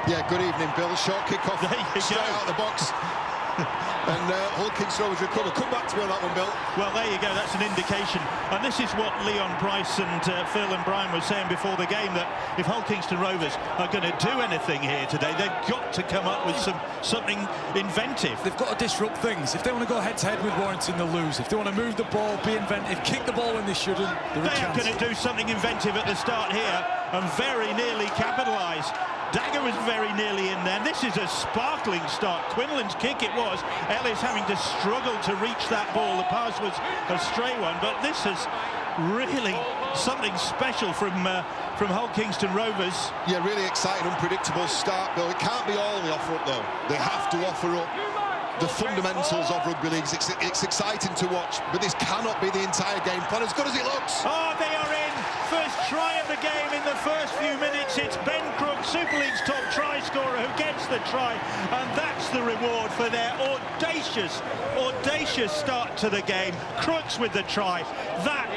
Yeah, good evening, Bill. Short kick-off, straight out of the box. And Hull Kingston Rovers recover. Come back to me on that one, Bill. Well, there you go. That's an indication. And this is what Leon Price and Phil and Brian were saying before the game, that if Hull Kingston Rovers are going to do anything here today, they've got to come up with something inventive. They've got to disrupt things. If they want to go head-to-head with Warrington, they'll lose. If they want to move the ball, be inventive, kick the ball when they shouldn't, they're a chance. They are going to do something inventive at the start here and very nearly capitalise. Dagger was very nearly in there. This is a sparkling start. Quinlan's kick it was. Ellis having to struggle to reach that ball. The pass was a stray one, but this is really something special from Hull Kingston Rovers. Yeah, really exciting, unpredictable start, Bill. It can't be all they offer up, though. They have to offer up the fundamentals of rugby leagues. It's exciting to watch, but this cannot be the entire game plan, as good as it looks. Oh, they are in. First try of the game in the first few minutes. It's Ben Crooks, Super League's top try scorer, who gets the try, and that's the reward for their audacious start to the game. Crooks with the try. That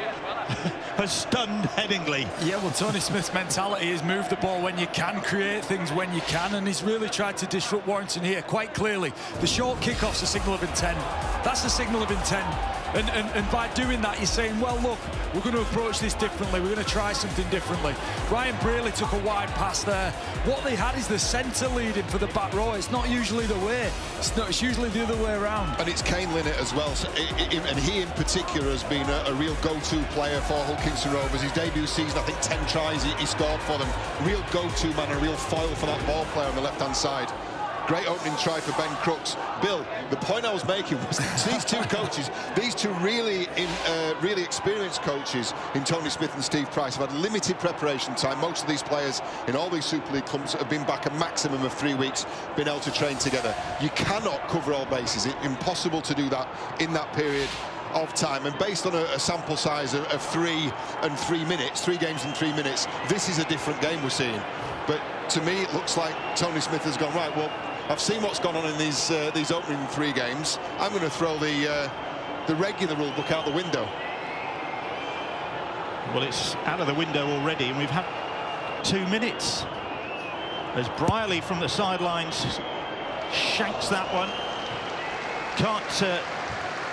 has stunned Headingley. Yeah, well, Tony Smith's mentality is move the ball when you can, create things when you can, and he's really tried to disrupt Warrington here quite clearly. The short kick-off's a signal of intent. That's the signal of intent. And by doing that, you're saying, well, look, we're going to approach this differently. We're going to try something differently. Ryan Braley took a wide pass there. What they had is the centre leading for the back row. It's not usually the way. It's usually the other way around. And it's Kane Linnett as well. So and he in particular has been a real go-to player for Hull Kingston Rovers. His debut season, I think 10 tries he scored for them. Real go-to man, a real foil for that ball player on the left-hand side. Great opening try for Ben Crooks. Bill, the point I was making was these two coaches, these two really experienced coaches in Tony Smith and Steve Price, have had limited preparation time. Most of these players in all these Super League clubs have been back a maximum of 3 weeks, been able to train together. You cannot cover all bases. It's impossible to do that in that period of time, and based on a sample size of 3 and 3 minutes, 3 games in 3 minutes, this is a different game we're seeing. But to me, it looks like Tony Smith has gone, right, well, I've seen what's gone on in these opening 3 games. I'm going to throw the regular rule book out the window. Well, it's out of the window already, and we've had 2 minutes. As Brierley from the sidelines shanks that one. Can't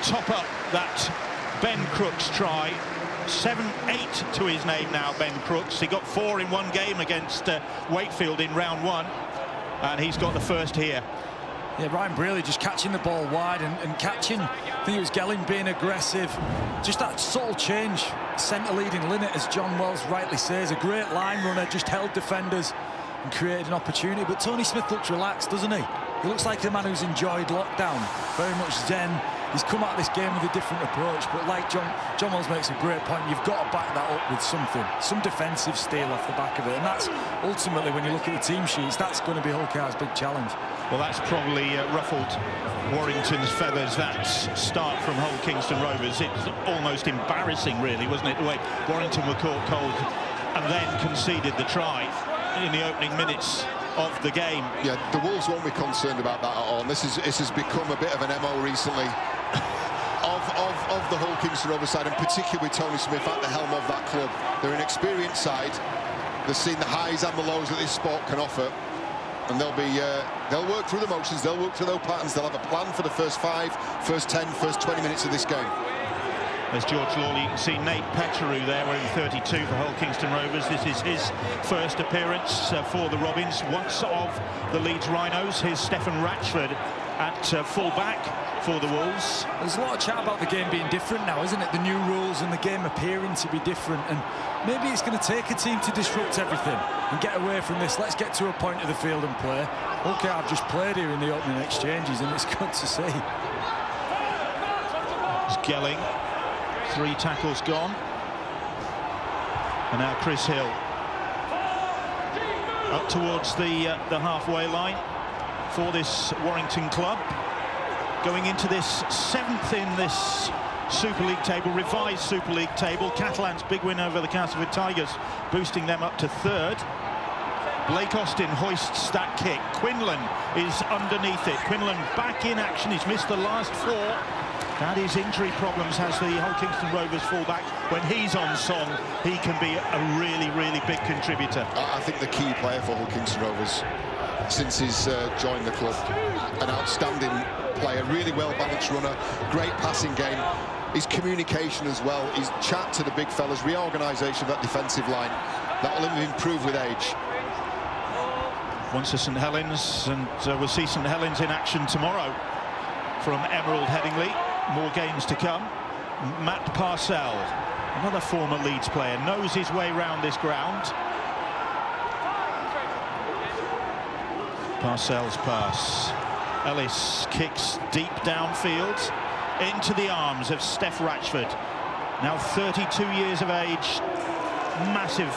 top up that Ben Crooks try. 7-8 to his name now, Ben Crooks. He got 4 in 1 game against Wakefield in round 1. And he's got the first here. Yeah, Ryan Braley just catching the ball wide and catching, I think it was Gelling being aggressive. Just that subtle change. Centre leading Linnett, as John Wells rightly says, a great line runner, just held defenders and created an opportunity. But Tony Smith looks relaxed, doesn't he? He looks like a man who's enjoyed lockdown. Very much zen. He's come out of this game with a different approach, but like John Wells makes a great point, you've got to back that up with something, some defensive steel off the back of it, and that's ultimately, when you look at the team sheets, that's going to be Hull Car's big challenge. Well, that's probably ruffled Warrington's feathers, that start from Hull Kingston Rovers. It's almost embarrassing, really, wasn't it, the way Warrington were caught cold and then conceded the try in the opening minutes of the game. Yeah, the Wolves won't be concerned about that at all. And this has become a bit of an MO recently of the Hull Kingston Rovers side, and particularly Tony Smith at the helm of that club. They're an experienced side. They've seen the highs and the lows that this sport can offer, and they'll work through the motions, they'll work through those patterns, they'll have a plan for the first 5, first 10, first 20 minutes of this game. There's George Lawley. You can see Nate Petterou there wearing 32 for Hull Kingston Rovers. This is his first appearance for the Robins, once of the Leeds Rhinos. Here's Stefan Ratchford at full-back for the Wolves. There's a lot of chat about the game being different now, isn't it? The new rules and the game appearing to be different, and maybe it's going to take a team to disrupt everything and get away from this. Let's get to a point of the field and play. Okay, I've just played here in the opening exchanges, and it's good to see. It's Gelling. 3 tackles gone. And now Chris Hill up towards the halfway line for this Warrington club, going into this 7th in this Super League table, revised Super League table. Catalan's big win over the Castleford Tigers, boosting them up to 3rd. Blake Austin hoists that kick. Quinlan is underneath it. Quinlan back in action. He's missed the last 4. And his injury problems has the Hull Kingston Rovers fullback. When he's on song, he can be a really, really big contributor. I think the key player for Hull Kingston Rovers since he's joined the club. An outstanding player, really well-balanced runner, great passing game. His communication as well, his chat to the big fellas, reorganisation of that defensive line. That will improve with age. Once to St Helens, and we'll see St Helens in action tomorrow from Emerald Headingley. More games to come. Matt Parcell, another former Leeds player, knows his way round this ground. Parcell's pass. Ellis kicks deep downfield into the arms of Steph Ratchford. Now 32 years of age, massive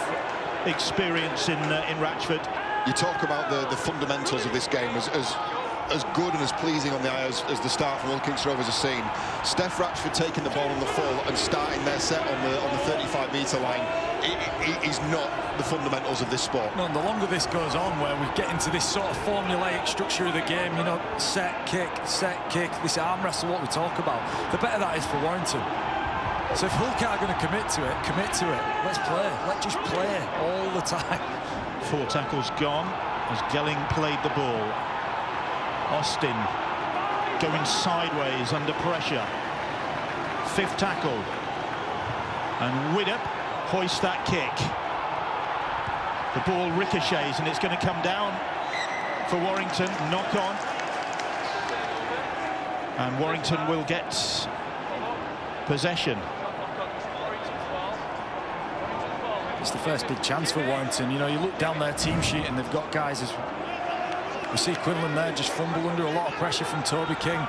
experience in Ratchford. You talk about the fundamentals of this game as good and as pleasing on the eye as the start from Hull Kingston Rovers has seen. Steph Ratchford taking the ball on the full and starting their set on the 35-metre line is not the fundamentals of this sport. No, and the longer this goes on, where we get into this sort of formulaic structure of the game, you know, set, kick, this arm wrestle, what we talk about, the better that is for Warrington. So if Hull are going to commit to it. Let's play. Let's just play all the time. 4 tackles gone as Gelling played the ball. Austin going sideways under pressure. 5th tackle. And Widdop hoists that kick. The ball ricochets and it's going to come down for Warrington. Knock on. And Warrington will get possession. It's the first big chance for Warrington. You know, you look down their team sheet and they've got guys as we see Quinlan there just fumble under a lot of pressure from Toby King.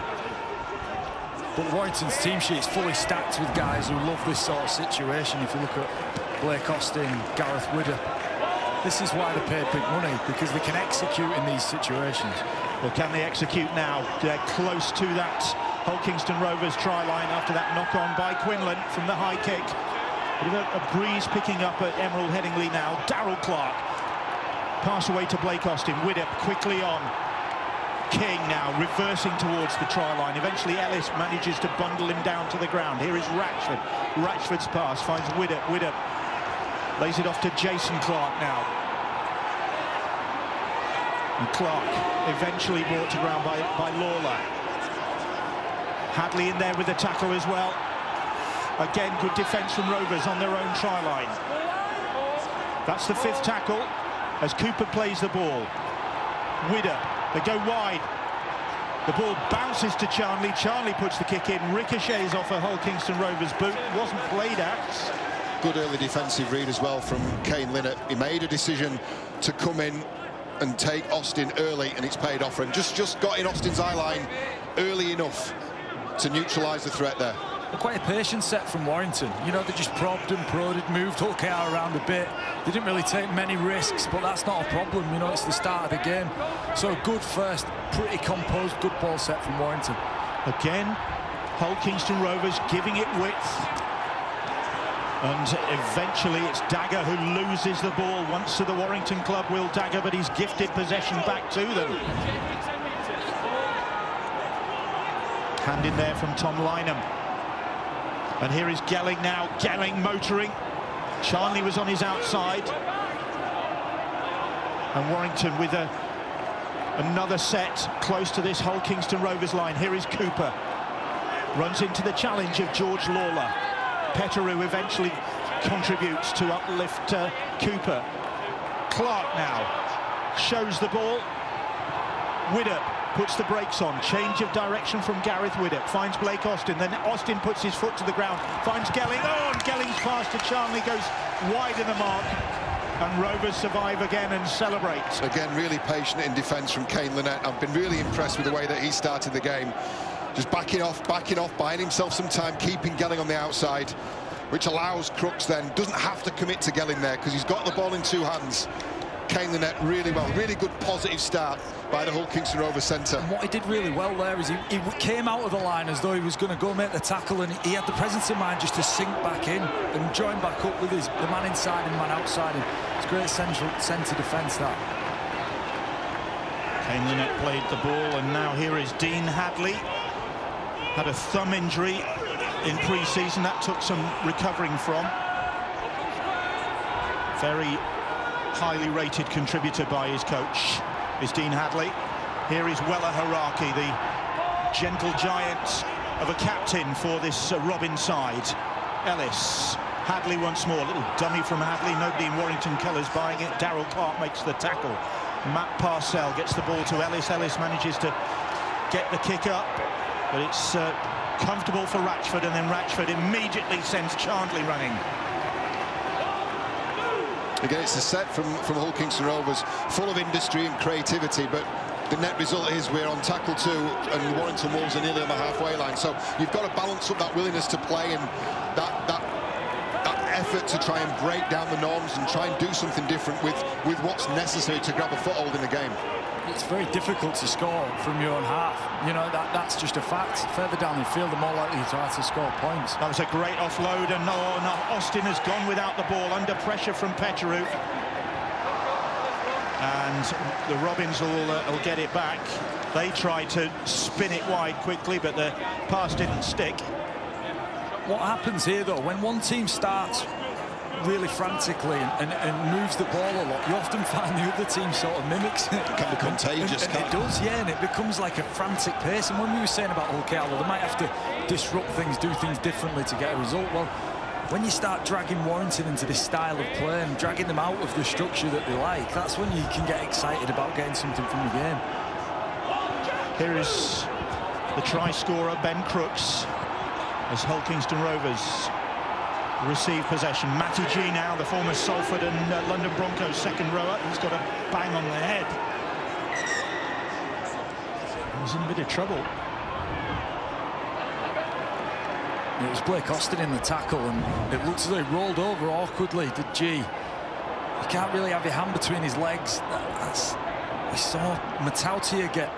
But Warrington's team sheet is fully stacked with guys who love this sort of situation. If you look at Blake Austin, Gareth Widdop, this is why they paid big money, because they can execute in these situations. Well, can they execute now? They're close to that Hull Kingston Rovers try line after that knock-on by Quinlan from the high kick. Bit of a breeze picking up at Emerald Headingley now. Darryl Clark. Pass away to Blake Austin. Widdop quickly on. King now reversing towards the try line. Eventually Ellis manages to bundle him down to the ground. Here is Ratchford. Ratchford's pass finds Widdop. Widdop lays it off to Jason Clark now. And Clark eventually brought to ground by Lawler. Hadley in there with the tackle as well. Again, good defence from Rovers on their own try line. That's the 5th tackle as Cooper plays the ball. Widdop, they go wide. The ball bounces to Charnley. Charnley puts the kick in, ricochets off a Hull Kingston Rovers boot. Wasn't played at. Good early defensive read as well from Kane Linnett. He made a decision to come in and take Austin early, and it's paid off for him. Just got in Austin's eye line early enough to neutralise the threat there. Quite a patient set from Warrington. You know, they just probed and prodded, moved Hull KR around a bit. They didn't really take many risks, but that's not a problem. You know, it's the start of the game. So good first, pretty composed, good ball set from Warrington. Again, Hull Kingston Rovers giving it width. And eventually it's Dagger who loses the ball once to the Warrington club. Will Dagger, but he's gifted possession back to them. Hand in there from Tom Lynham. And here is Gelling now. Gelling motoring. Charnley was on his outside. And Warrington with another set close to this Hull Kingston Rovers line. Here is Cooper. Runs into the challenge of George Lawler. Petteru eventually contributes to uplift Cooper. Clark now shows the ball. Widdop puts the brakes on. Change of direction from Gareth Widdop. Finds Blake Austin. Then Austin puts his foot to the ground. Finds Gelling. Oh, and Gelling's pass to Charnley goes wide of the mark. And Rovers survive again and celebrate. Again, really patient in defence from Kane Linnett. I've been really impressed with the way that he started the game. Just backing off, buying himself some time, keeping Gelling on the outside, which allows Crooks then, doesn't have to commit to Gelling there because he's got the ball in 2 hands. Kane Linnett really well, really good positive start by the Hull Kingston Rovers centre. And what he did really well there is he came out of the line as though he was going to go make the tackle, and he had the presence of mind just to sink back in and join back up with the man inside and man outside him. It's great centre defence, that. Kane Linnett played the ball, and now here is Dean Hadley. Had a thumb injury in pre-season that took some recovering from. Very highly rated contributor by his coach. is Dean Hadley. Here is Wella Haraki, the gentle giant of a captain for this Robin side. Ellis, Hadley once more, a little dummy from Hadley, nobody in Warrington colours buying it. Darryl Clark makes the tackle. Matt Parcell gets the ball to Ellis. Ellis manages to get the kick up, but it's comfortable for Ratchford, and then Ratchford immediately sends Chandley running. Again, it's a set from Hull Kingston Rovers, full of industry and creativity, but the net result is we're on tackle 2 and Warrington Wolves are nearly on the halfway line. So you've got to balance up that willingness to play and that effort to try and break down the norms and try and do something different with what's necessary to grab a foothold in the game. It's very difficult to score from your own half. You know, that's just a fact. Further down the field, the more likely you are to score points. That was a great offload, and no, Austin has gone without the ball under pressure from Petteru. And the Robins will get it back. They tried to spin it wide quickly, but the pass didn't stick. What happens here, though, when one team starts really frantically and moves the ball a lot, you often find the other team sort of mimics it. It can be contagious, and it does, yeah, and it becomes like a frantic pace. And when we were saying about Hull KR, they might have to disrupt things, do things differently to get a result. Well, when you start dragging Warrington into this style of play and dragging them out of the structure that they like, that's when you can get excited about getting something from the game. Here is the try scorer, Ben Crooks, as Hull Kingston Rovers receive possession. Matty G now, the former Salford and London Broncos second rower. He's got a bang on the head. He's in a bit of trouble. It was Blake Austin in the tackle, and it looks as though he rolled over awkwardly, did G. You can't really have your hand between his legs. We saw Matautia get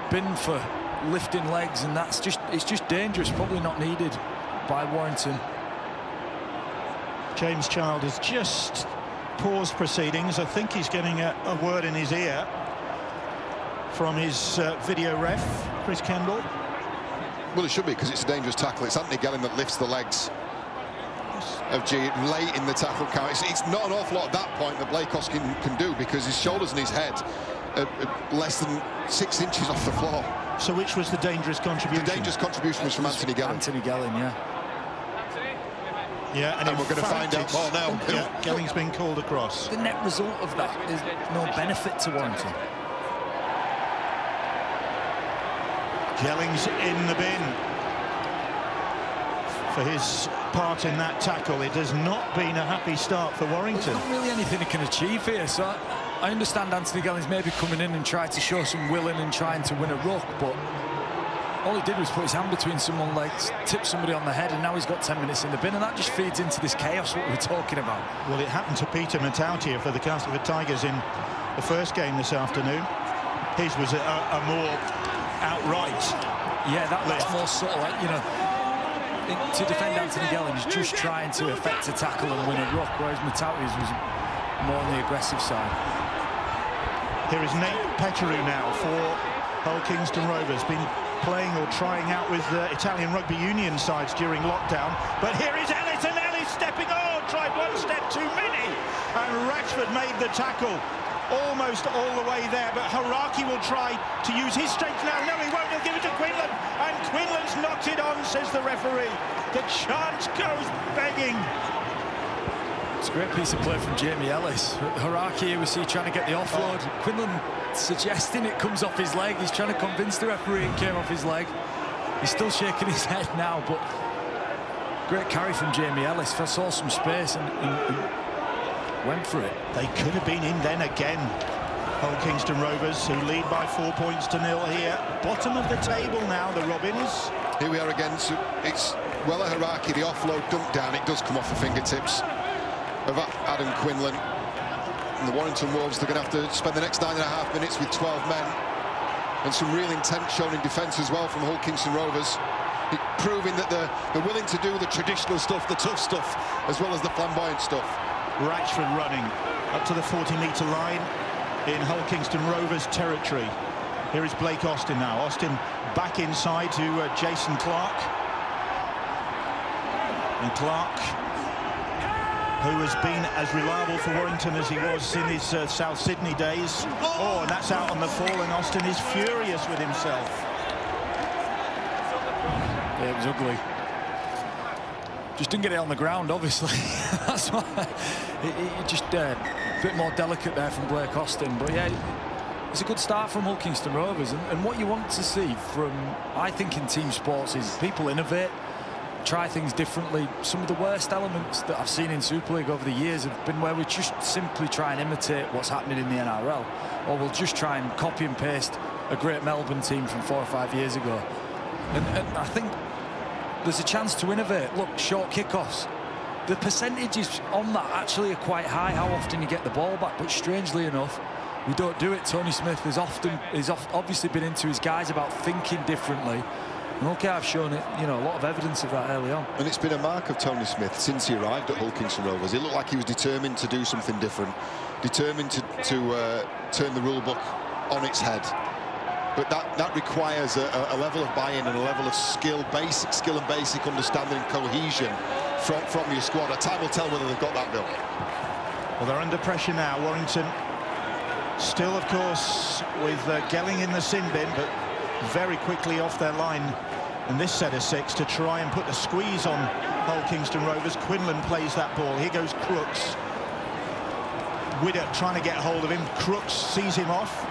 binned for lifting legs, and it's just dangerous, probably not needed by Warrington. James Child has just paused proceedings. I think he's getting a word in his ear from his video ref, Chris Kendall. Well, it should be, because it's a dangerous tackle. It's Anthony Gelling that lifts the legs of G late in the tackle count. It's not an awful lot at that point that Blake Austin can do, because his shoulders and his head are less than 6 inches off the floor. So which was the dangerous contribution? The dangerous contribution was from Anthony Gelling. Anthony Gelling, yeah. Yeah, and we're going to find out more now. Yeah, Gelling's been called across. The net result of that is no benefit to Warrington. Gelling's in the bin for his part in that tackle. It has not been a happy start for Warrington. There's not really anything he can achieve here, so I understand Anthony Gelling's maybe coming in and trying to show some willing and trying to win a ruck, but all he did was put his hand between someone's legs, tip somebody on the head, and now he's got 10 minutes in the bin, and that just feeds into this chaos what we were talking about. Well, it happened to Peter Matautia for the Castleford Tigers in the first game this afternoon. His was a more outright. Yeah, that's more sort of like, you know, to defend Anthony Gelling is just trying to effect a tackle and win a ruck, whereas Matautia's was more on the aggressive side. Here is Nate Petteru now for Hull Kingston Rovers. Been playing or trying out with the Italian rugby union sides during lockdown. But here is Ellis, and Ellis stepping on, tried one step too many. And Ratchford made the tackle almost all the way there. But Haraki will try to use his strength now. No, he won't. He'll give it to Quinlan. And Quinlan's knocked it on, says the referee. The chant goes begging. It's a great piece of play from Jamie Ellis. Haraki, was he trying to get the offload? Quinlan suggesting it comes off his leg. He's trying to convince the referee it came off his leg. He's still shaking his head now, but great carry from Jamie Ellis. Saw some space and went for it. They could have been in then again. Hull Kingston Rovers, who lead by 4 points to 0 here. Bottom of the table now, the Robins. Here we are again. So it's Wella Haraki, the offload dunk down. It does come off the fingertips of Adam Quinlan. And the Warrington Wolves, they're going to have to spend the next 9.5 minutes with 12 men. And some real intent shown in defence as well from Hull Kingston Rovers. Proving that they're willing to do the traditional stuff, the tough stuff, as well as the flamboyant stuff. Ratchford running up to the 40-metre line in Hull Kingston Rovers territory. Here is Blake Austin now. Austin back inside to Jason Clark. And Clark who has been as reliable for Warrington as he was in his South Sydney days. Oh, and that's out on the fall, and Austin is furious with himself. Yeah, it was ugly. Just didn't get it on the ground, obviously. That's why it just a bit more delicate there from Blake Austin. But yeah, it's a good start from Hull Kingston Rovers. And what you want to see from, I think, in team sports is people innovate, try things differently. Some of the worst elements that I've seen in Super League over the years have been where we just simply try and imitate what's happening in the NRL, or we'll just try and copy and paste a great Melbourne team from 4 or 5 years ago. And I think there's a chance to innovate. Look, short kickoffs. The percentages on that actually are quite high, how often you get the ball back, but strangely enough, we don't do it. Tony Smith has obviously been into his guys about thinking differently. And okay, I've shown it, you know, a lot of evidence of that early on. And it's been a mark of Tony Smith since he arrived at Hull Kingston Rovers. It looked like he was determined to do something different, determined to turn the rule book on its head. But that requires a level of buy-in and a level of skill, basic skill and basic understanding and cohesion from your squad. Time will tell whether they've got that, Bill. Well, they're under pressure now, Warrington. Still, of course, with Gelling in the sin bin, but very quickly off their line in this set of 6 to try and put the squeeze on Hull Kingston Rovers. Quinlan plays that ball. Here goes Crooks. Widder trying to get hold of him. Crooks sees him off.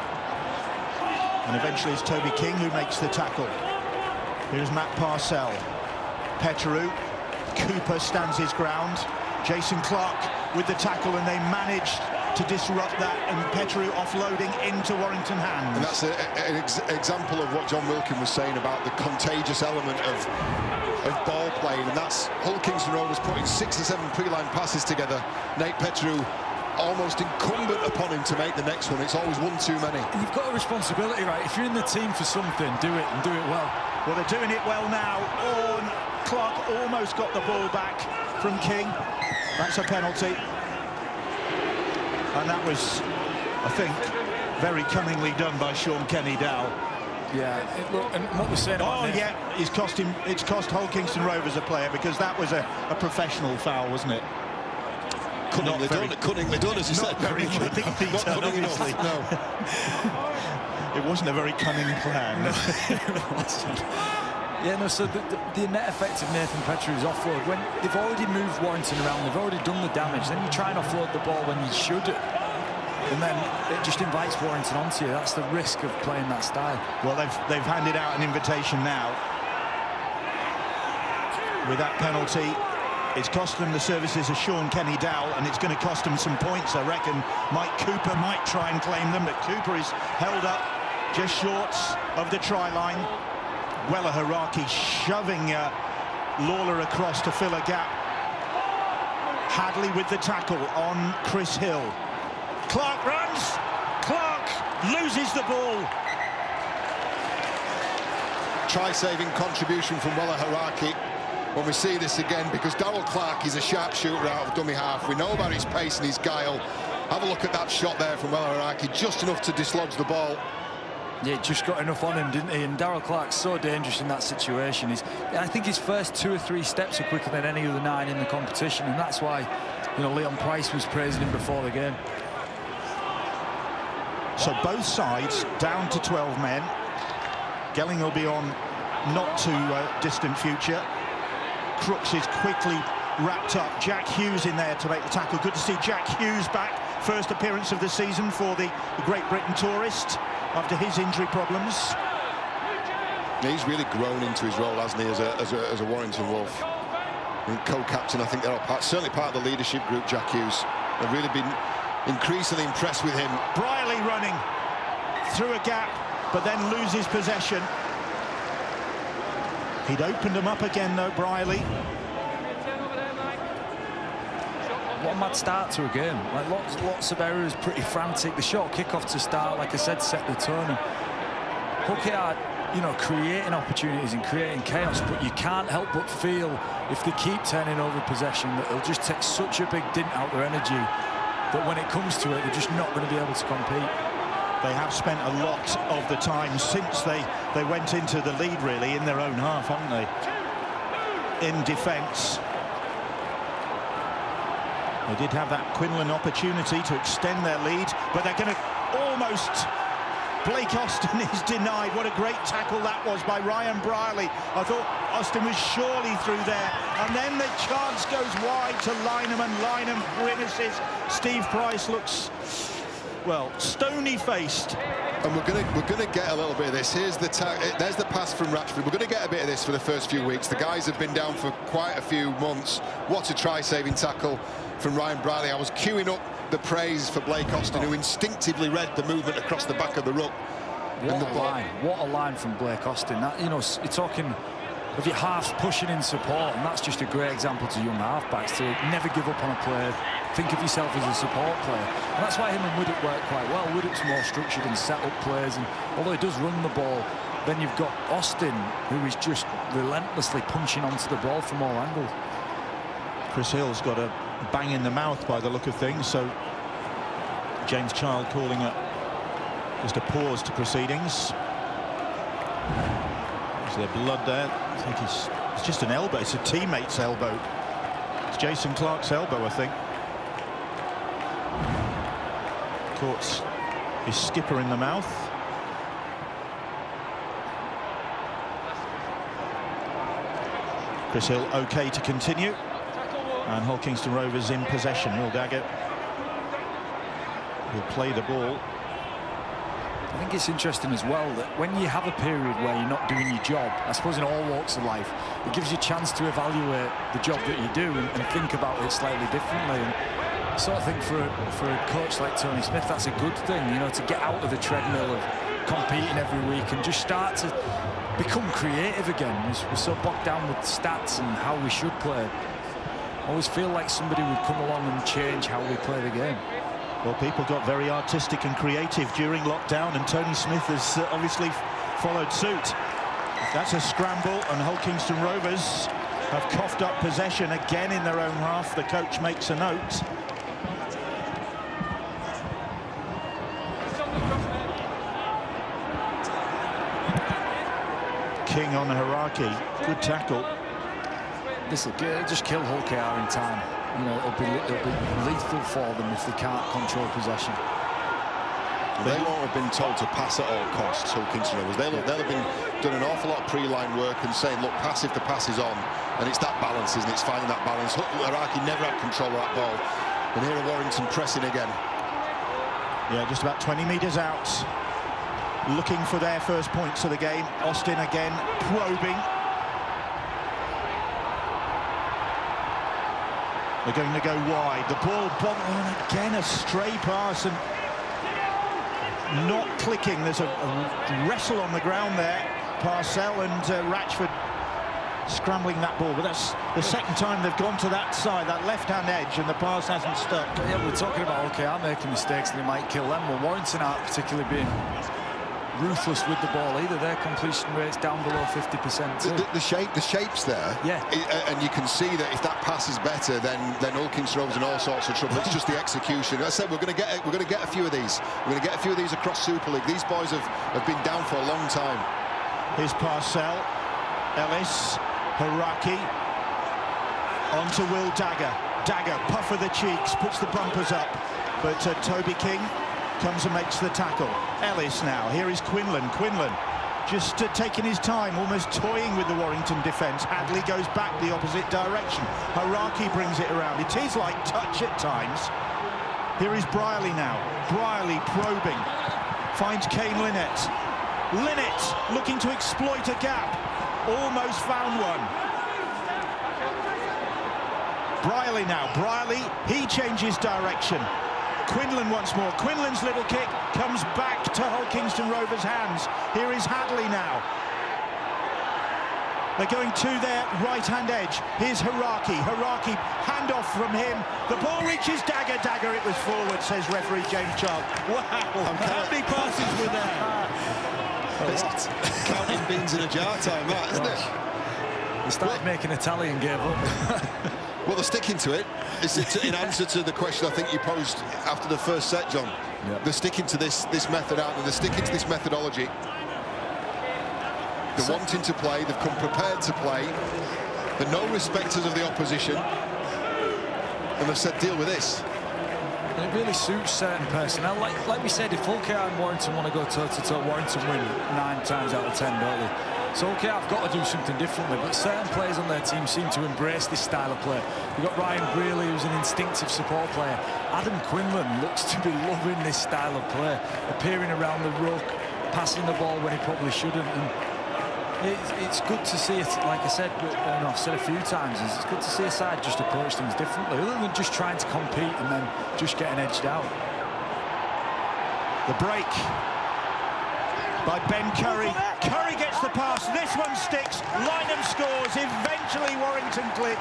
And eventually it's Toby King who makes the tackle. Here's Matt Parcell. Petru. Cooper stands his ground. Jason Clark with the tackle, and they managed to disrupt that, and Petru offloading into Warrington hands. And that's an example of what John Wilkin was saying about the contagious element of ball playing, and that's Hull Kingston Rovers putting 6 or 7 pre-line passes together. Nate Petru almost incumbent upon him to make the next one. It's always one too many. And you've got a responsibility, right? If you're in the team for something, do it, and do it well. Well, they're doing it well now. Oh, and Clark almost got the ball back from King. That's a penalty. And that was, I think, very cunningly done by Sean Kenny Dow. Yeah, look, and what we're saying about Nathan, yeah, it's cost Hull Kingston Rovers a player, because that was a professional foul, wasn't it? Cunningly done, as you said. Very cunningly done, obviously. No. It wasn't a very cunning plan. No, it wasn't. Yeah, no, so the net effect of Nathan Petru's offload, when they've already moved Warrington around, they've already done the damage, then you try and offload the ball when you should, and then it just invites Warrington onto you. That's the risk of playing that style. Well, they've handed out an invitation now. With that penalty, it's cost them the services of Sean Kenny Dowell, and it's going to cost them some points, I reckon. Mike Cooper might try and claim them, but Cooper is held up just short of the try line. Weller Haraki shoving Lawler across to fill a gap. Hadley with the tackle on Chris Hill. Clark runs. Clark loses the ball. Try-saving contribution from Weller Haraki. When we see this again, because Darrell Clark is a sharpshooter out of dummy half. We know about his pace and his guile. Have a look at that shot there from Weller Haraki, just enough to dislodge the ball. Yeah, just got enough on him, didn't he? And Darrell Clark's so dangerous in that situation. I think his first 2 or 3 steps are quicker than any other 9 in the competition, and that's why, you know, Leon Price was praising him before the game. So both sides down to 12 men. Gelling will be on not too distant future. Crooks is quickly wrapped up. Jack Hughes in there to make the tackle. Good to see Jack Hughes back. First appearance of the season for the Great Britain tourist after his injury problems. He's really grown into his role, hasn't he, as a Warrington Wolf. And co-captain, I think they're all certainly part of the leadership group, Jack Hughes. They've really been increasingly impressed with him. Briley running through a gap, but then loses possession. He'd opened them up again, though, Briley. What a mad start to a game. Like lots of errors, pretty frantic. The short kickoff to start, like I said, set the tone. Hull are, you know, creating opportunities and creating chaos, but you can't help but feel, if they keep turning over possession, that they'll just take such a big dint out their energy that when it comes to it, they're just not going to be able to compete. They have spent a lot of the time since they went into the lead, really, in their own half, haven't they? In defence. They did have that Quinlan opportunity to extend their lead, but they're going to almost... Blake Austin is denied. What a great tackle that was by Ryan Brierley. I thought Austin was surely through there. And then the chance goes wide to Lynham, and Lynham grimaces. Steve Price looks, well, stony-faced. And we're gonna get a little bit of this. There's the pass from Ratchford. We're gonna get a bit of this for the first few weeks. The guys have been down for quite a few months. What a try-saving tackle from Ryan Brierley. I was queuing up the praise for Blake Austin, who instinctively read the movement across the back of the ruck. What a line from Blake Austin. That, you know, you're talking of your halves pushing in support, and that's just a great example to young halfbacks to never give up on a play. Think of yourself as a support player, and that's why him and Widdop work quite well. Widdop's more structured and set up plays, and although he does run the ball, then you've got Austin, who is just relentlessly punching onto the ball from all angles. Chris Hill's got a bang in the mouth by the look of things, so James Child calling just a pause to proceedings. Is there blood there? I think it's just an elbow. It's a teammate's elbow. It's Jason Clark's elbow, I think. Caught his skipper in the mouth. Chris Hill okay to continue. And Hull Kingston Rovers in possession. Will Dagger will play the ball. I think it's interesting as well that when you have a period where you're not doing your job, I suppose in all walks of life, it gives you a chance to evaluate the job that you do and think about it slightly differently. And I sort of think for a coach like Tony Smith, that's a good thing, you know, to get out of the treadmill of competing every week and just start to become creative again. We're so bogged down with stats and how we should play. I always feel like somebody would come along and change how we play the game. Well, people got very artistic and creative during lockdown, and Tony Smith has obviously followed suit. That's a scramble, and Hull Kingston Rovers have coughed up possession again in their own half. The coach makes a note. King on Haraki. Good tackle. This will just kill Hull KR in time. You know, it'll be lethal for them if they can't control possession. They won't have been told to pass at all costs, Hull Kingston Rovers. They'll have been done an awful lot of pre-line work and saying, look, pass if the pass is on. And it's that balance, isn't it? It's finding that balance. Haraki never had control of that ball. And here are Warrington pressing again. Yeah, just about 20 metres out. Looking for their first points of the game. Austin again probing. They're going to go wide. The ball and again a stray pass and not clicking. There's a wrestle on the ground there. Parcell and Ratchford scrambling that ball, but that's the second time they've gone to that side, that left-hand edge, and the pass hasn't stuck. Yeah, we're talking about OKR making mistakes and they might kill them. Well, Warrington aren't particularly being ruthless with the ball either. Their completion rate's down below 50% too. The shape's there. Yeah. And you can see that if that pass is better, then Hull Kingston Rovers in all sorts of trouble. It's just the execution. As I said, we're going to get a few of these. We're going to get a few of these across Super League. These boys have been down for a long time. Here's Parcell, Ellis, Haraki, onto Will Dagger. Dagger, puff of the cheeks, puts the bumpers up, but Toby King comes and makes the tackle. Ellis now, here is Quinlan. Quinlan just taking his time, almost toying with the Warrington defence. Hadley goes back the opposite direction. Haraki brings it around. It is like touch at times. Here is Brierley now. Brierley probing. Finds Kane Linnett. Linnett looking to exploit a gap. Almost found one. Brierley now. Brierley, he changes direction. Quinlan once more. Quinlan's little kick comes back to Hull Kingston Rovers' hands. Here is Hadley now. They're going to their right-hand edge. Here's Haraki. Haraki, handoff from him. The ball reaches Dagger. Dagger, it was forward, says referee James Child. Wow, how many passes were there? It's counting beans in a jar time, that, isn't it? They started making a tally and gave up. Well, they're sticking to it. It's in answer to the question I think you posed after the first set, John. Yep. They're sticking to this method out, and they're sticking to this methodology. They're wanting to play. They've come prepared to play. They're no respecters of the opposition. and they've said, deal with this. And it really suits certain personnel. Like we said, if Hull KR and Warrington want to go toe-to-toe, Warrington win 9 times out of 10, don't they? So, OK, I've got to do something differently, but certain players on their team seem to embrace this style of play. You've got Ryan Brearley, who's an instinctive support player. Adam Quinlan looks to be loving this style of play, appearing around the ruck, passing the ball when he probably shouldn't. And it's good to see it, like I said, I've said a few times, it's good to see a side just approach things differently, other than just trying to compete and then just getting edged out. The break by Ben Curry. Curry gets the pass. This one sticks. Lynham scores. Eventually Warrington click.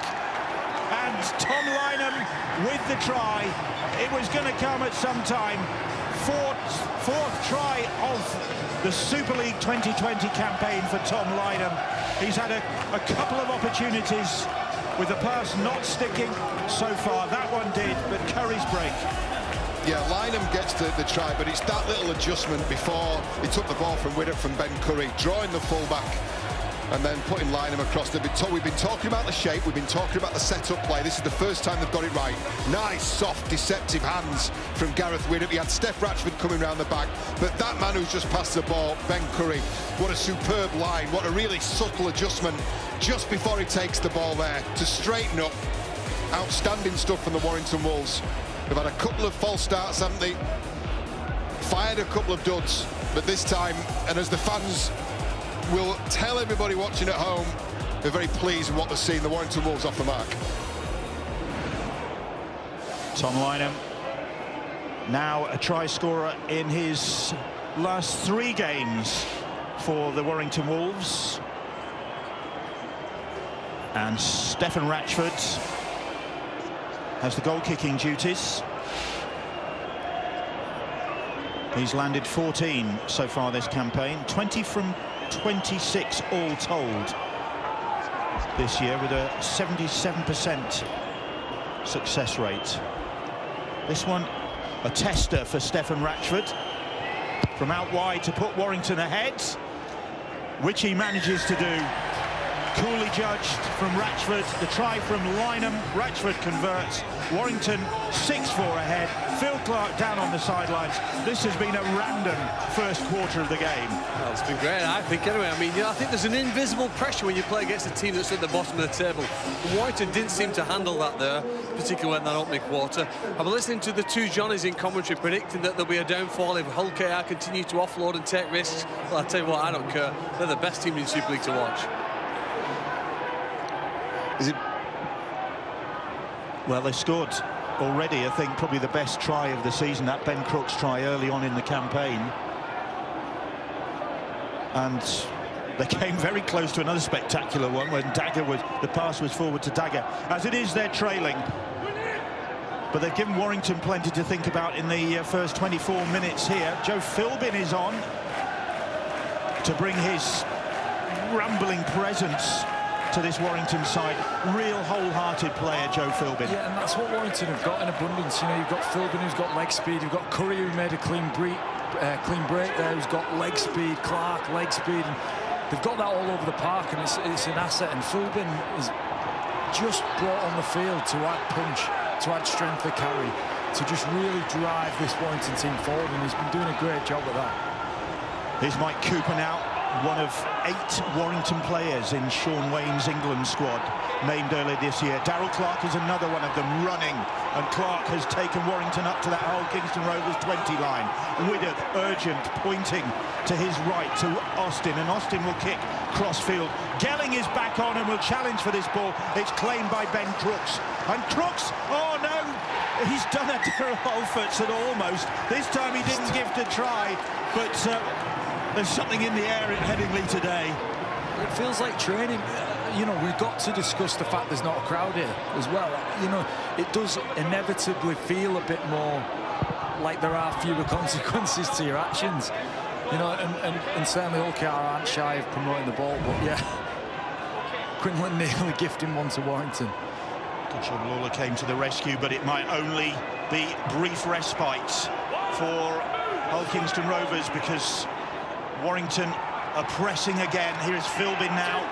And Tom Lynham with the try. It was going to come at some time. Fourth try of the Super League 2020 campaign for Tom Lynham. He's had a couple of opportunities with the pass not sticking so far. That one did, but Curry's break. Yeah, Lynham gets the try, but it's that little adjustment before he took the ball from Widdop from Ben Curry, drawing the fullback and then putting Lynham across. We've been talking about the shape, we've been talking about the set-up play. This is the first time they've got it right. Nice, soft, deceptive hands from Gareth Widdop. He had Steph Ratchford coming round the back, but that man who's just passed the ball, Ben Curry, what a superb line, what a really subtle adjustment just before he takes the ball there to straighten up. Outstanding stuff from the Warrington Wolves. They've had a couple of false starts, haven't they? Fired a couple of duds, but this time, and as the fans will tell everybody watching at home, they're very pleased with what they're seeing, the Warrington Wolves off the mark. Tom Lynham, now a try scorer in his last 3 games for the Warrington Wolves. And Stephen Ratchford has the goal-kicking duties. He's landed 14 so far this campaign, 20 from 26 all told this year, with a 77% success rate. This one, a tester for Stephen Ratchford, from out wide to put Warrington ahead, which he manages to do. Coolly judged from Ratchford, the try from Lynham. Ratchford converts. Warrington 6-4 ahead. Phil Clark down on the sidelines. This has been a random first quarter of the game. Well, it's been great, I think, anyway. I mean, I think there's an invisible pressure when you play against a team that's at the bottom of the table. Warrington didn't seem to handle that there, particularly in that opening quarter. I've been listening to the two Johnnies in commentary predicting that there'll be a downfall if Hull KR continue to offload and take risks. Well, I'll tell you what, I don't care. They're the best team in Super League to watch. Is it? Well, they scored already, I think, probably the best try of the season, that Ben Crooks try early on in the campaign. And they came very close to another spectacular one when the pass was forward to Dagger. As it is, they're trailing. But they've given Warrington plenty to think about in the first 24 minutes here. Joe Philbin is on to bring his rumbling presence to this Warrington side. Real wholehearted player, Joe Philbin. Yeah, and that's what Warrington have got in abundance. You know, you've got Philbin who's got leg speed, you've got Curry who made a clean break there, who's got leg speed, Clark, leg speed, and they've got that all over the park, and it's an asset. And Philbin is just brought on the field to add punch, to add strength to carry, to just really drive this Warrington team forward, and he's been doing a great job at that. Here's Mike Cooper now, one of 8 Warrington players in Sean Wayne's England squad, named earlier this year. Darryl Clark is another one of them running, and Clark has taken Warrington up to that Hull Kingston Rovers 20 line. Widdop, urgent, pointing to his right to Austin, and Austin will kick crossfield. Gelling is back on and will challenge for this ball. It's claimed by Ben Crooks, and Crooks, oh no, he's done a Darryl Holford's at almost. This time he didn't give it a try, but there's something in the air at Headingley today. It feels like training. You know, we've got to discuss the fact there's not a crowd here as well. You know, it does inevitably feel a bit more like there are fewer consequences to your actions. You know, and certainly Hull KR aren't shy of promoting the ball, but yeah, Quinlan nearly gifting one to Warrington. Good job, Lawler came to the rescue, but it might only be brief respite for Hull Kingston Rovers, because Warrington are pressing again. Here's Philbin now.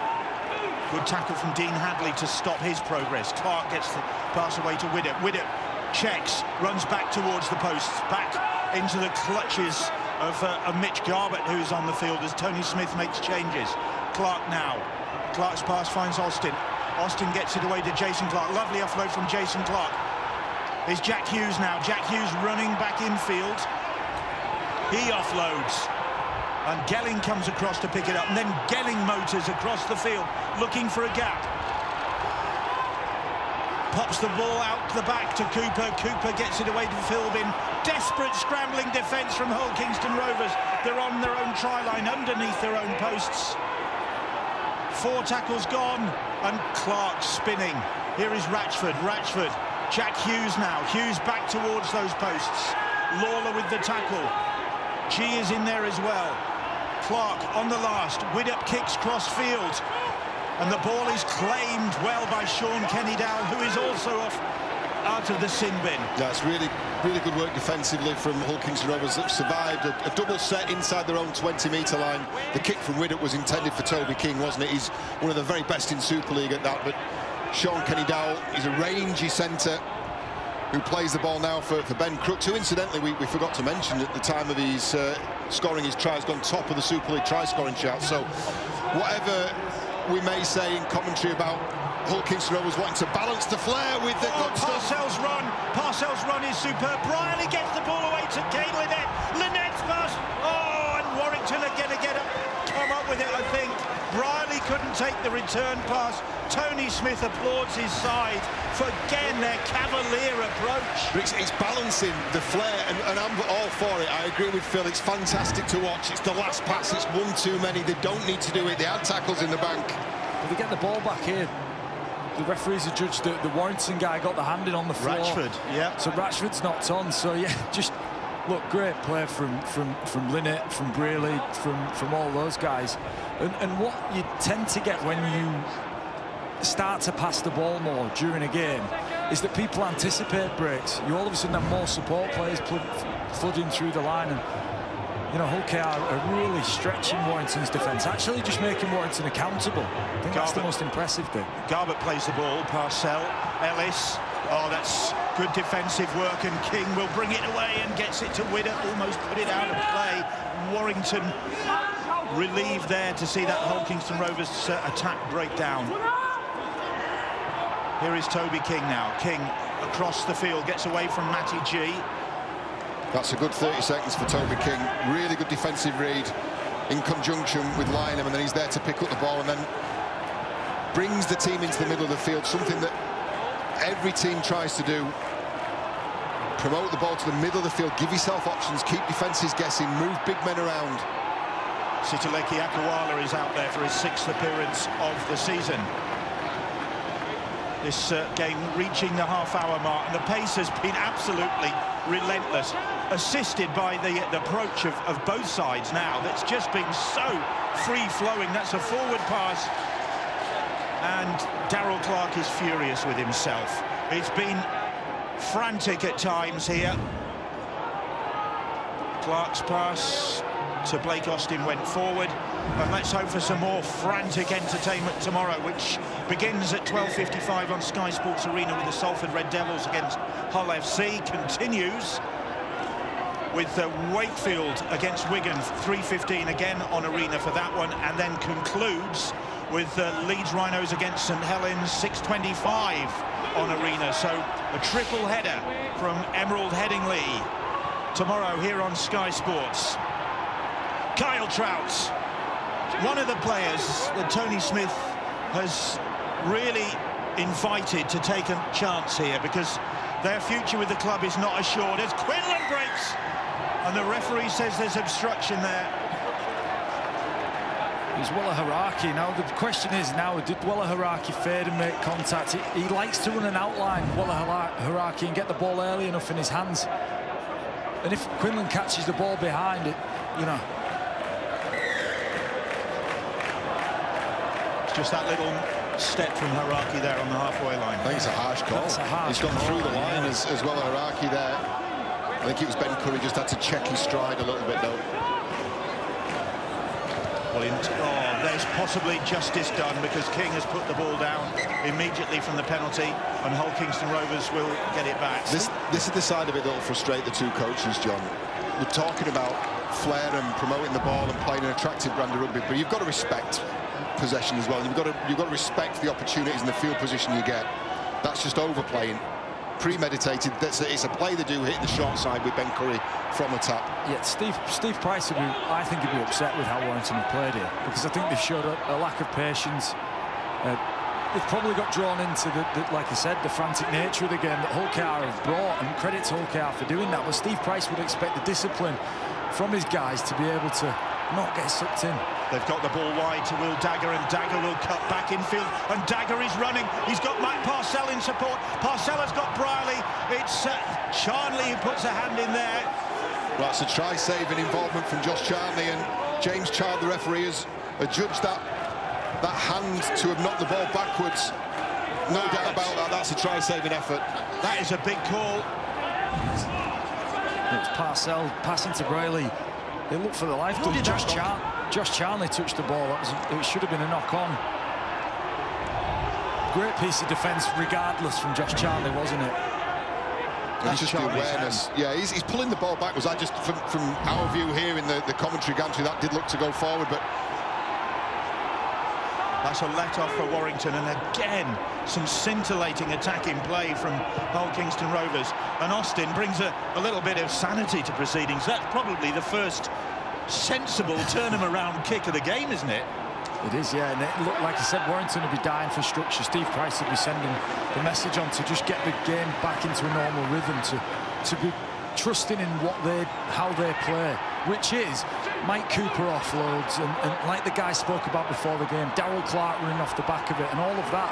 Good tackle from Dean Hadley to stop his progress. Clark gets the pass away to Widdop. Widdop checks, runs back towards the posts, back into the clutches of Mitch Garbutt, who's on the field as Tony Smith makes changes. Clark now. Clark's pass finds Austin. Austin gets it away to Jason Clark. Lovely offload from Jason Clark. Here's Jack Hughes now. Jack Hughes running back infield. He offloads. And Gelling comes across to pick it up. And then Gelling motors across the field, looking for a gap. Pops the ball out the back to Cooper. Cooper gets it away to Philbin. Desperate scrambling defence from Hull Kingston Rovers. They're on their own try line, underneath their own posts. 4 tackles gone, and Clark spinning. Here is Ratchford. Ratchford. Jack Hughes now. Hughes back towards those posts. Lawler with the tackle. G is in there as well. Clark on the last. Widdop kicks cross field. And the ball is claimed well by Sean Kenny-Dowell, who is also off out of the sin bin. That's really good work defensively from Hull Kingston Rovers that survived a double set inside their own 20-metre line. The kick from Widdop was intended for Toby King, wasn't it? He's one of the very best in Super League at that, but Sean Kenny-Dowell is a rangy centre who plays the ball now for Ben Crooks, who incidentally we forgot to mention at the time of his scoring his try, has gone top of the Super League try-scoring chart. So whatever we may say in commentary about Hull Kingston Rovers wanting to balance the flair with the good stuff. Parcells' run is superb. Briley gets the ball away to Kane Lynette. Lynette's pass. Oh, and Warrington again to come up with it, I think. Briley couldn't take the return pass. Tony Smith applauds his side for, again, their cavalier approach. It's balancing the flair, and I'm all for it. I agree with Phil. It's fantastic to watch. It's the last pass. It's one too many. They don't need to do it. They had tackles in the bank. But they get the ball back here. The referees have judged that the Warrington guy got the hand in on the floor. Ratchford, yeah. So Ratchford's knocked on. So yeah, just look, great play from Linnett, from Brearley, from all those guys. And what you tend to get when you start to pass the ball more during a game is that people anticipate breaks. You all of a sudden have more support players flooding through the line, and you know, Hull KR are really stretching Warrington's defence, actually just making Warrington accountable. I think that's the most impressive thing. Garbutt plays the ball, Parcell, Ellis. Oh, that's good defensive work, and King will bring it away and gets it to Widdop, almost put it out of play. Warrington relieved there to see that Hull Kingston Rovers attack break down. Here is Toby King now. King across the field, gets away from Matty G. That's a good 30 seconds for Toby King. Really good defensive read in conjunction with Lynham, and then he's there to pick up the ball and then brings the team into the middle of the field, something that every team tries to do. Promote the ball to the middle of the field, give yourself options, keep defences guessing, move big men around. Sitaleki Akawala is out there for his 6th appearance of the season. This game reaching the half-hour mark, and the pace has been absolutely relentless, assisted by the approach of both sides now. That's just been so free-flowing. That's a forward pass, and Darrell Clark is furious with himself. It's been frantic at times here. Clark's pass to Blake Austin went forward, and let's hope for some more frantic entertainment tomorrow, which begins at 12:55 on Sky Sports Arena with the Salford Red Devils against Hull FC, continues with Wakefield against Wigan, 3:15 again on Arena for that one, and then concludes with Leeds Rhinos against St Helens, 6:25 on Arena. So a triple header from Emerald Headingley tomorrow here on Sky Sports. Kyle Trout, one of the players that Tony Smith has really invited to take a chance here, because their future with the club is not assured. As Quinlan breaks, and the referee says there's obstruction there. It was Willa Haraki. Now the question is now, did Willa Haraki fade and make contact? He likes to run an outline, Willa Haraki, and get the ball early enough in his hands. And if Quinlan catches the ball behind it, you know. Just that little step from Haraki there on the halfway line. I think it's a harsh call. He's gone through the line as well, Haraki there. I think it was Ben Curry just had to check his stride a little bit, though. Well, there's possibly justice done, because King has put the ball down immediately from the penalty, and Hull Kingston Rovers will get it back. This is the side of it that'll frustrate the two coaches, John. We're talking about flair and promoting the ball and playing an attractive brand of rugby, but you've got to respect possession as well. You've got to respect the opportunities and the field position you get. That's just overplaying, premeditated. It's a play they do hitting the short side with Ben Curry from a tap. Yeah, Steve Price would be, I think he'd be upset with how Warrington have played here, because I think they've showed a lack of patience. They've probably got drawn into like I said, the frantic nature of the game that Hull KR have brought, and credit to Hull KR for doing that. But Steve Price would expect the discipline from his guys to be able to not get sucked in. They've got the ball wide to Will Dagger, and Dagger will cut back infield, and Dagger is running. He's got Matt Parcell in support. Parcell has got Brierley. It's Charnley who puts a hand in there. Well, it's a try-saving involvement from Josh Charnley, and James Child, the referee, has adjudged that hand to have knocked the ball backwards. No doubt about that. That's a try-saving effort. That is a big call. It's Parcell passing to Brierley. They look for the life. Josh Charnley touched the ball. It should have been a knock-on. Great piece of defence, regardless, from Josh Charnley, wasn't it? That's just the awareness. Yeah, he's pulling the ball backwards. I just, from our view here in the commentary gantry, that did look to go forward, but that's a let-off for Warrington, and again, some scintillating attacking play from Hull Kingston Rovers. And Austin brings a little bit of sanity to proceedings. That's probably the first sensible turn-em-around kick of the game, isn't it? It is, yeah. And it looked, like I said, Warrington would be dying for structure. Steve Price would be sending the message on to just get the game back into a normal rhythm, to be trusting in how they play, which is Mike Cooper offloads, and like the guy spoke about before the game, Darryl Clark running off the back of it, and all of that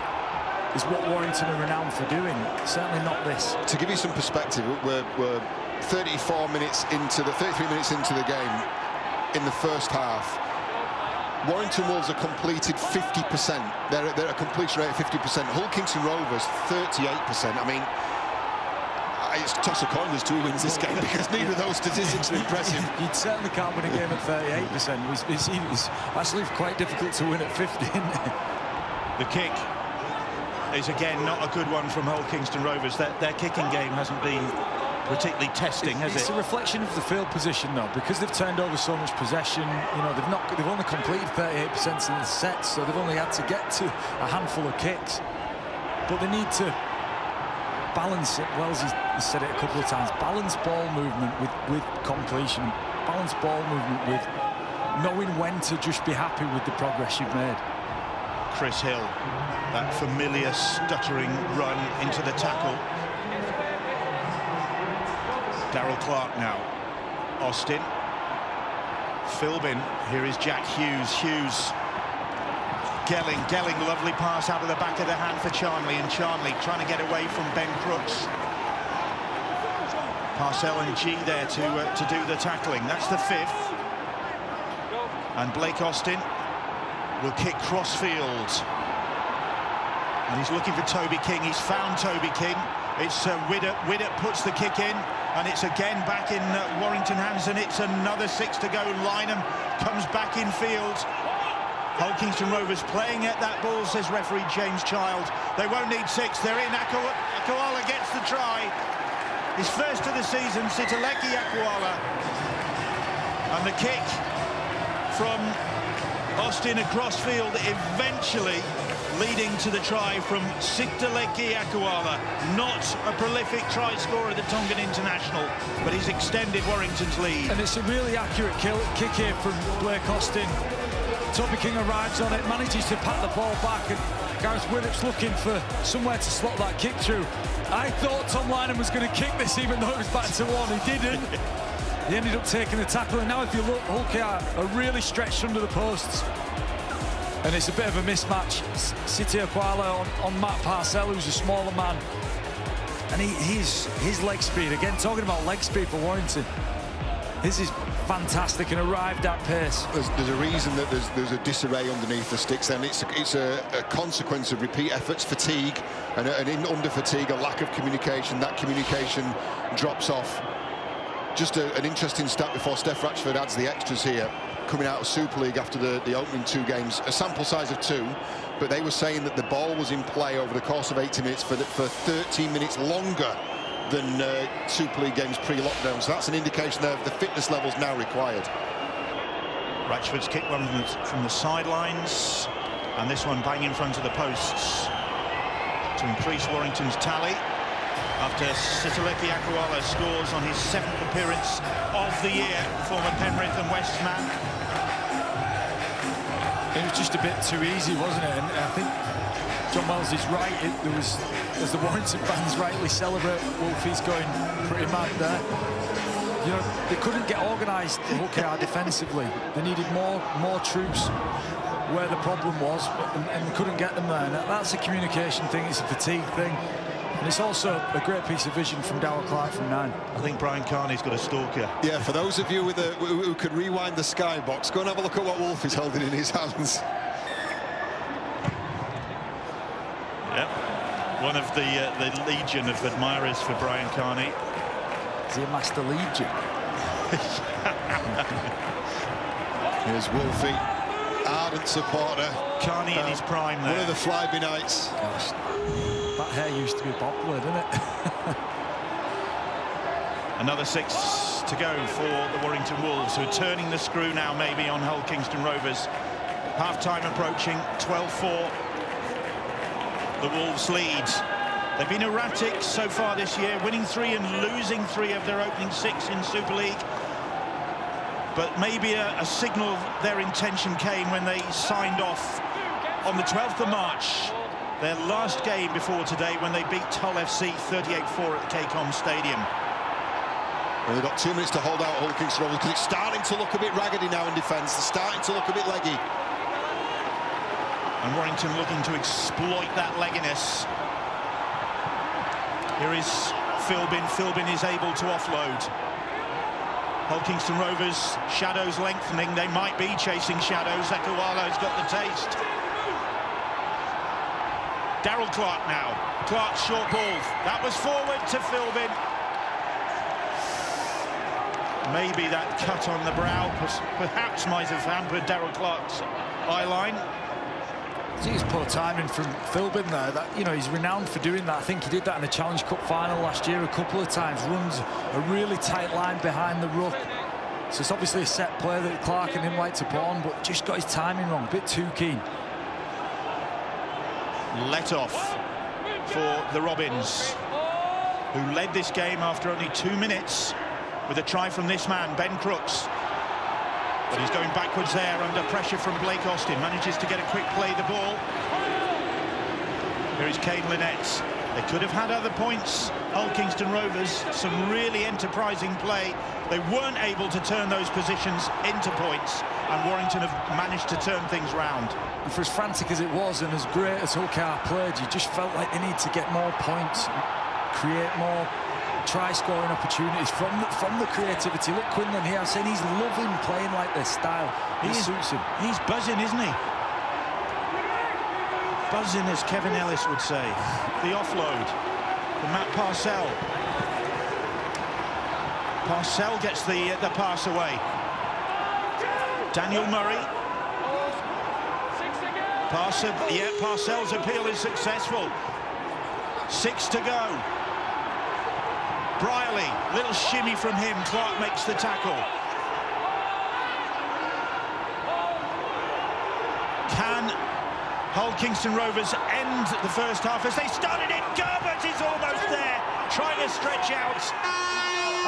is what Warrington are renowned for doing. Certainly not this. To give you some perspective, we're 33 minutes into the game. In the first half, Warrington Wolves are completed 50%. They're at a completion rate of 50%. Hull Kingston Rovers 38%. I mean, it's a toss of coin as to who wins this game, because neither of those statistics are impressive. You certainly can't win a game at 38%. It's actually quite difficult to win at 50, isn't it? The kick is again not a good one from Hull Kingston Rovers. Their kicking game hasn't been particularly testing, has it? It's a reflection of the field position, though, because they've turned over so much possession. You know, they've only completed 38% in the sets, so they've only had to get to a handful of kicks. But they need to balance it. Wells has said it a couple of times. Balance ball movement with completion. Balance ball movement with knowing when to just be happy with the progress you've made. Chris Hill, that familiar stuttering run into the tackle. Darryl Clark now. Austin. Philbin. Here is Jack Hughes. Gelling, lovely pass out of the back of the hand for Charnley, and Charnley trying to get away from Ben Crooks. Parcell and G there to do the tackling. That's the fifth. And Blake Austin will kick crossfield. And he's looking for Toby King. He's found Toby King. It's Widdop puts the kick in, and it's again back in Warrington hands, and it's another 6 to go. Lynham comes back in field. Hull Kingston Rovers playing at that ball, says referee James Child. They won't need 6. They're in. Akwala gets the try. His first of the season, Sitaleki Akwala. And the kick from Austin across field, eventually leading to the try from Sitaleki Akwala. Not a prolific try scorer at the Tongan International, but he's extended Warrington's lead. And it's a really accurate kick here from Blake Austin. Toby King arrives on it, manages to pat the ball back, and Gareth Widdop's looking for somewhere to slot that kick through. I thought Tom Lynham was going to kick this, even though it was back to 1. He didn't. He ended up taking the tackle, and now if you look, Hull KR are really stretched under the posts. And it's a bit of a mismatch. City Akwala on Matt Parcell, who's a smaller man. And his leg speed, again, talking about leg speed for Warrington, his is fantastic and arrived at pace. There's a reason that there's a disarray underneath the sticks, and it's a consequence of repeat efforts, fatigue, and under fatigue, a lack of communication. That communication drops off. Just an interesting stat before Steph Ratchford adds the extras here. coming out of Super League after the opening 2 games, a sample size of 2, but they were saying that the ball was in play over the course of 80 minutes for 13 minutes longer than Super League games pre-lockdown. So that's an indication there of the fitness levels now required. Ratchford's kicked one from the sidelines, and this one bang in front of the posts to increase Warrington's tally after Sitaleki Akwala scores on his 7th appearance of the year, former Penrith and West man. It was just a bit too easy, wasn't it? And I think John Wells is right. There was, as the Warrington fans rightly celebrate, Wolfie's going pretty mad there. You know, they couldn't get organised, OKR, defensively. They needed more troops where the problem was, and they couldn't get them there. And that's a communication thing, it's a fatigue thing. And it's also a great piece of vision from Darryl Clark from 9. I think Brian Carney's got a stalker. Yeah, for those of you who could rewind the skybox, go and have a look at what Wolf is holding in his hands. Yep, one of the legion of admirers for Brian Carney. Is he a master legion? Here's Wolfie, ardent supporter. Carney in his prime there. One of the fly-by-nights. Gosh, that hair used to be popular, didn't it? Another 6 to go for the Warrington Wolves, who are turning the screw now maybe on Hull Kingston Rovers. Half-time approaching, 12-4. The Wolves lead. They've been erratic so far this year, winning 3 and losing 3 of their opening 6 in Super League. But maybe a signal of their intention came when they signed off on the 12th of March, their last game before today, when they beat Hull FC 38-4 at the KCOM Stadium. Well, they've got 2 minutes to hold out Hull Kingston Rovers, because it's starting to look a bit raggedy now in defence. They're starting to look a bit leggy. And Warrington looking to exploit that legginess. Here is Philbin. Philbin is able to offload. Hull Kingston Rovers, shadows lengthening. They might be chasing shadows. Akwala's got the taste. Darryl Clark now. Clark's short ball. That was forward to Philbin. Maybe that cut on the brow perhaps might have hampered Darryl Clark's eye line. I think it's poor timing from Philbin there. That, you know, he's renowned for doing that. I think he did that in the Challenge Cup final last year a couple of times. Runs a really tight line behind the ruck. So it's obviously a set play that Clark and him like to put on, but just got his timing wrong, a bit too keen. Let off for the Robins, who led this game after only 2 minutes with a try from this man, Ben Crooks. But he's going backwards there under pressure from Blake Austin. Manages to get a quick play the ball. Here is Kane Lynette. They could have had other points. Hull Kingston Rovers, some really enterprising play. They weren't able to turn those positions into points, and Warrington have managed to turn things round. And for as frantic as it was and as great as OKR played, you just felt like they need to get more points, create more try-scoring opportunities from the creativity. Look, Quinlan here, I'm saying he's loving playing like this style. It suits him. He's buzzing, isn't he? Buzzing, as Kevin Ellis would say. The offload from Matt Parcell. Parcell gets the pass away. Daniel Murray. Parcell's appeal is successful. 6 to go. Brierley, little shimmy from him. Clark makes the tackle. Can Hull Kingston Rovers end the first half as they started it? Gerbert is almost there, trying to stretch out.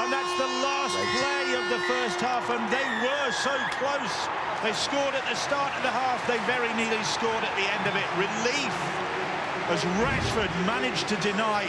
And that's the last play of the first half, and they were so close. They scored at the start of the half. They very nearly scored at the end of it. Relief as Rashford managed to deny